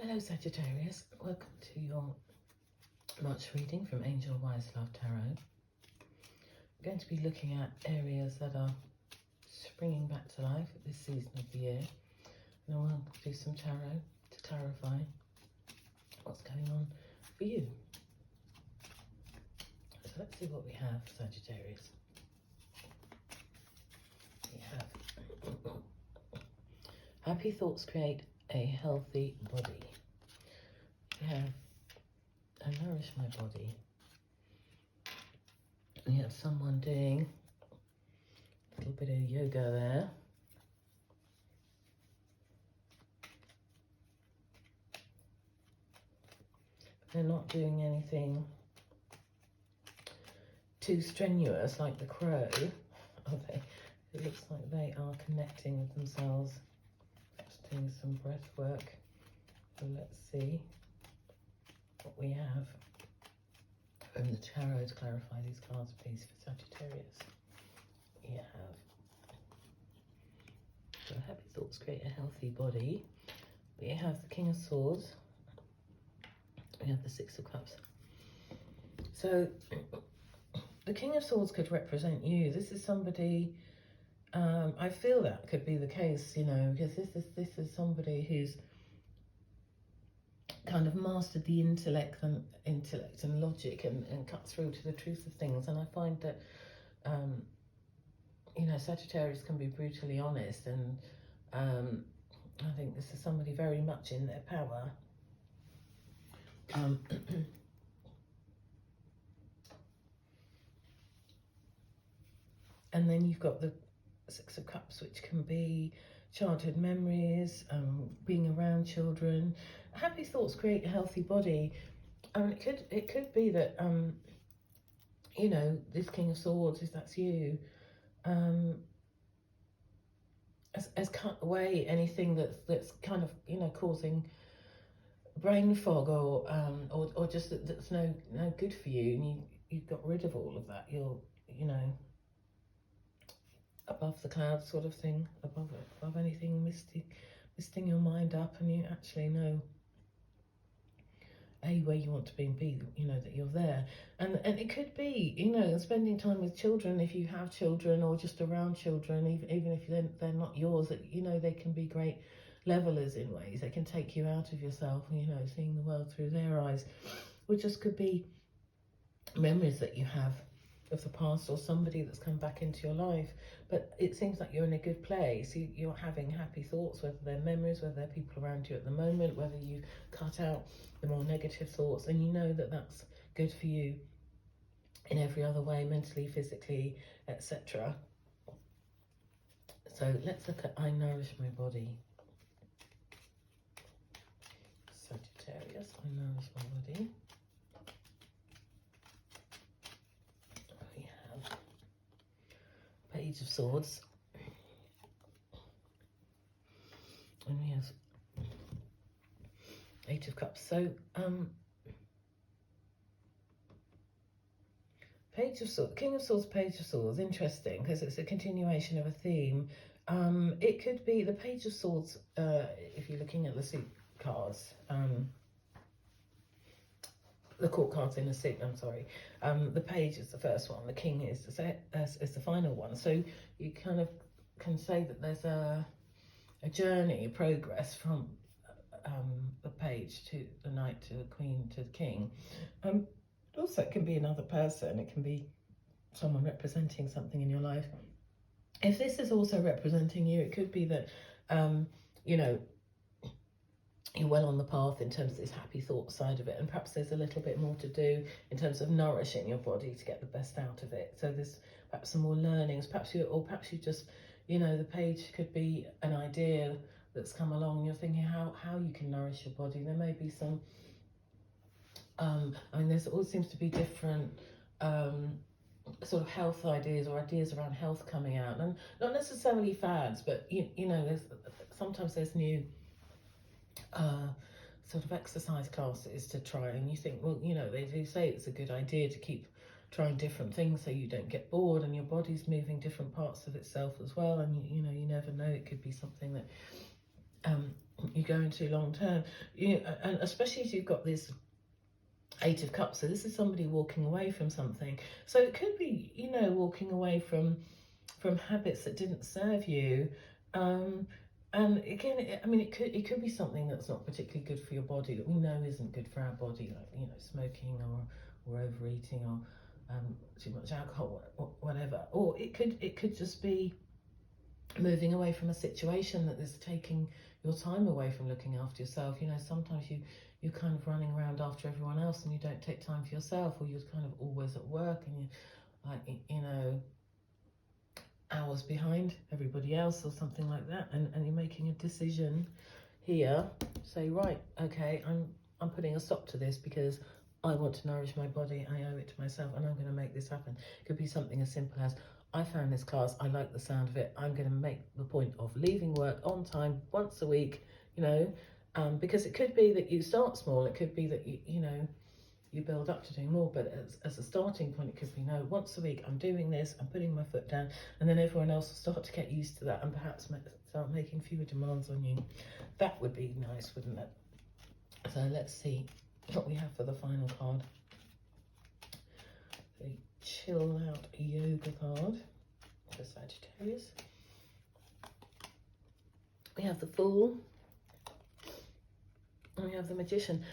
Hello Sagittarius, welcome to your March reading from Angel Wise Love Tarot. We're going to be looking at areas that are springing back to life at this season of the year. And I will do some tarot to tarify what's going on for you. So let's see what we have, Sagittarius. We have happy thoughts create a healthy body. We have I nourish my body. We have someone doing a little bit of yoga there. They're not doing anything too strenuous like the crow, are they? It looks like they are connecting with themselves. Just doing some breath work. So let's see what we have from the tarot to clarify these cards, please, for Sagittarius. We have, so happy thoughts create a healthy body. We have the King of Swords. We have the Six of Cups. So the King of Swords could represent you. This is somebody, I feel that could be the case, you know, because this is somebody who's kind of mastered the intellect and logic and cut through to the truth of things. And I find that you know, Sagittarius can be brutally honest, and I think this is somebody very much in their power. And then you've got the Six of Cups, which can be childhood memories, being around children. Happy thoughts create a healthy body. It could be that you know, this King of Swords, if that's you, has cut away anything that's kind of, you know, causing brain fog or just that's no good for you, and you've got rid of all of that. You're, you know, above the clouds sort of thing, above anything misting your mind up, and you actually know A, where you want to be, and B, you know, that you're there. And it could be, you know, spending time with children, if you have children, or just around children, even if they're not yours, that, you know, they can be great levelers in ways. They can take you out of yourself, you know, seeing the world through their eyes, which just could be memories that you have of the past, or somebody that's come back into your life. But it seems like you're in a good place. You're having happy thoughts, whether they're memories, whether they're people around you at the moment, whether you cut out the more negative thoughts, and you know that that's good for you in every other way, mentally, physically, etc. So let's look at I nourish my body. Sagittarius, I nourish my body. We have Page of Swords, and we have Eight of Cups. So Page of Swords, King of Swords, Page of Swords, interesting, because it's a continuation of a theme. It could be the Page of Swords, if you're looking at the suit cards, the court cards in a suit, I'm sorry. The Page is the first one, the King is the final one. So you kind of can say that there's a journey, a progress from the Page to the Knight to the Queen to the King. Also, it can be another person. It can be someone representing something in your life. If this is also representing you, it could be that, you know, you're well on the path in terms of this happy thought side of it, and perhaps there's a little bit more to do in terms of nourishing your body to get the best out of it. So there's perhaps some more learnings, perhaps you just, you know, the Page could be an idea that's come along. You're thinking how you can nourish your body. There may be some I mean, there's all seems to be different sort of health ideas, or ideas around health coming out, and not necessarily fads, but you know, sometimes there's new sort of exercise classes to try, and you think, well, you know, they do say it's a good idea to keep trying different things so you don't get bored, and your body's moving different parts of itself as well, and you know, you never know, it could be something that you go into long term. And especially as you've got this Eight of Cups, so this is somebody walking away from something. So it could be, walking away from habits that didn't serve you. And again, it could be something that's not particularly good for your body, that we know isn't good for our body, like smoking or overeating or too much alcohol or whatever. Or it could just be moving away from a situation that is taking your time away from looking after yourself. Sometimes you're kind of running around after everyone else and you don't take time for yourself, or you're kind of always at work and you're hours behind everybody else or something like that, and you're making a decision here. Say, right, okay, I'm putting a stop to this because I want to nourish my body, I owe it to myself, and I'm going to make this happen. It could be something as simple as, I found this class, I like the sound of it, I'm going to make the point of leaving work on time once a week, because it could be that you start small, it could be that you build up to doing more, but as a starting point, it could be, no, once a week I'm doing this, I'm putting my foot down, and then everyone else will start to get used to that and perhaps start making fewer demands on you. That would be nice, wouldn't it? So let's see what we have for the final card. The Chill Out Yoga card for Sagittarius. We have the Fool, and we have the Magician.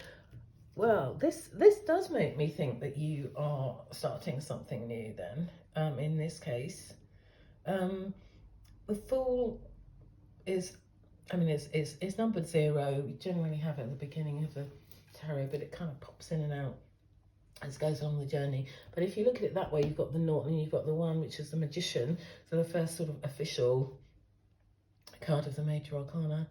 Well, this does make me think that you are starting something new then, in this case. The Fool is, it's numbered 0. We generally have it at the beginning of the tarot, but it kind of pops in and out as it goes along the journey. But if you look at it that way, you've got the 0 and you've got the 1, which is the Magician. So the first sort of official card of the Major Arcana.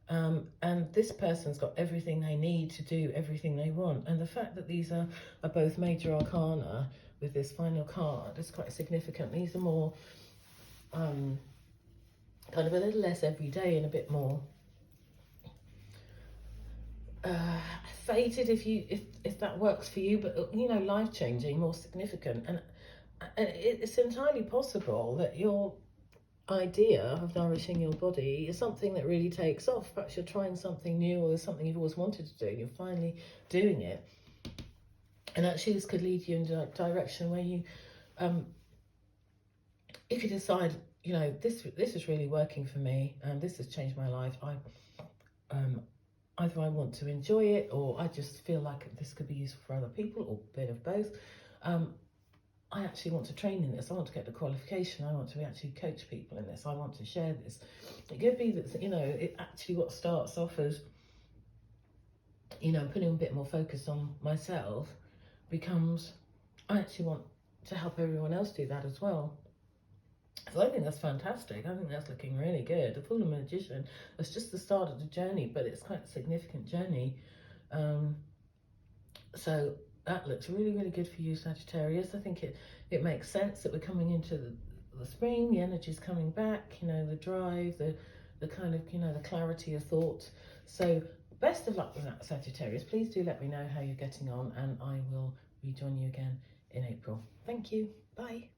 And this person's got everything they need to do everything they want. And the fact that these are both Major Arcana with this final card is quite significant. These are more kind of a little less everyday and a bit more fated, if that works for you, but life-changing, more significant. And it's entirely possible that your idea of nourishing your body is something that really takes off. Perhaps you're trying something new, or there's something you've always wanted to do and you're finally doing it, and actually this could lead you in a direction where you if you decide, this is really working for me and this has changed my life, either I want to enjoy it, or I just feel like this could be useful for other people, or a bit of both. I actually want to train in this. I want to get the qualification. I want to actually coach people in this. I want to share this. It could be that, it actually what starts off as, putting a bit more focus on myself becomes, I actually want to help everyone else do that as well. So I think that's fantastic. I think that's looking really good. The Fool and Magician, it's just the start of the journey, but it's quite a significant journey. So that looks really, really good for you, Sagittarius. I think it makes sense that we're coming into the spring, the energy's coming back, the drive, the kind of, the clarity of thought. So best of luck with that, Sagittarius. Please do let me know how you're getting on, and I will rejoin you again in April. Thank you. Bye.